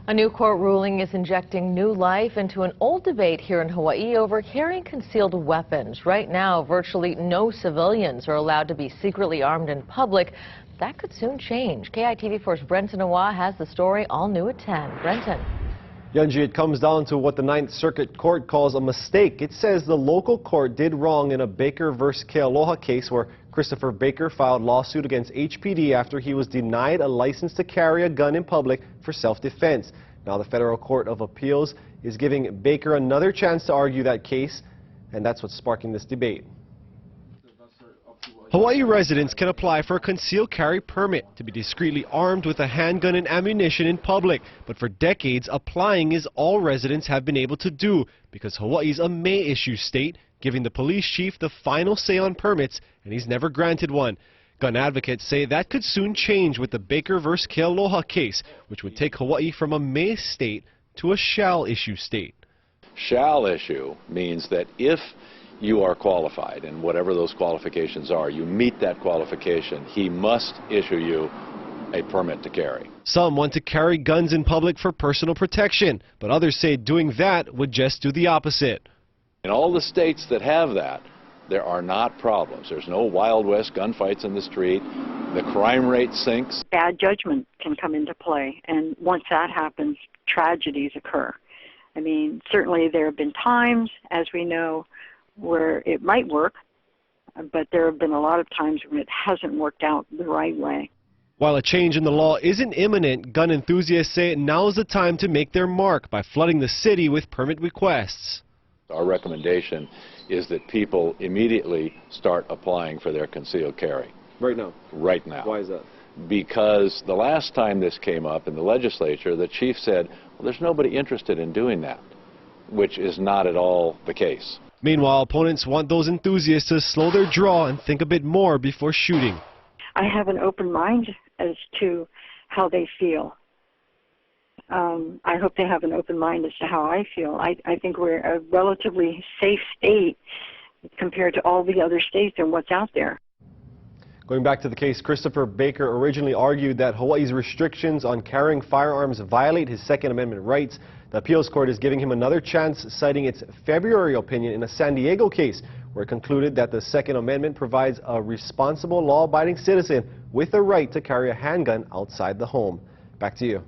A new court ruling is injecting new life into an old debate here in Hawaii over carrying concealed weapons. Right now, virtually no civilians are allowed to be secretly armed in public. That could soon change. KITV4's Brenton Awa has the story all new at 10. Brenton. Yunji, it comes down to what the Ninth Circuit Court calls a mistake. It says the local court did wrong in a Baker versus Kealoha case where Christopher Baker filed lawsuit against HPD after he was denied a license to carry a gun in public for self-defense. Now the Federal Court of Appeals is giving Baker another chance to argue that case, and that's what's sparking this debate. Hawaii residents can apply for a concealed carry permit to be discreetly armed with a handgun and ammunition in public. But for decades, applying is all residents have been able to do because Hawaii's a may-issue state, giving the police chief the final say on permits, and he's never granted one. Gun advocates say that could soon change with the Baker versus Kealoha case, which would take Hawaii from a may state to a shall-issue state. Shall issue means that if you are qualified, and whatever those qualifications are, you meet that qualification, he must issue you a permit to carry. Some want to carry guns in public for personal protection, but others say doing that would just do the opposite. In all the states that have that, there are not problems. There's no Wild West gunfights in the street. The crime rate sinks. Bad judgment can come into play, and once that happens, tragedies occur. I mean, certainly there have been times, as we know, where it might work, but there have been a lot of times when it hasn't worked out the right way. While a change in the law isn't imminent, gun enthusiasts say now is the time to make their mark by flooding the city with permit requests. Our recommendation is that people immediately start applying for their concealed carry. Right now? Right now. Why is that? Because the last time this came up in the legislature, the chief said, well, there's nobody interested in doing that, which is not at all the case. Meanwhile, opponents want those enthusiasts to slow their draw and think a bit more before shooting. I have an open mind as to how they feel. I hope they have an open mind as to how I feel. I think we're a relatively safe state compared to all the other states and what's out there. Going back to the case, Christopher Baker originally argued that Hawaii's restrictions on carrying firearms violate his Second Amendment rights. The appeals court is giving him another chance, citing its February opinion in a San Diego case, where it concluded that the Second Amendment provides a responsible, law-abiding citizen with the right to carry a handgun outside the home. Back to you.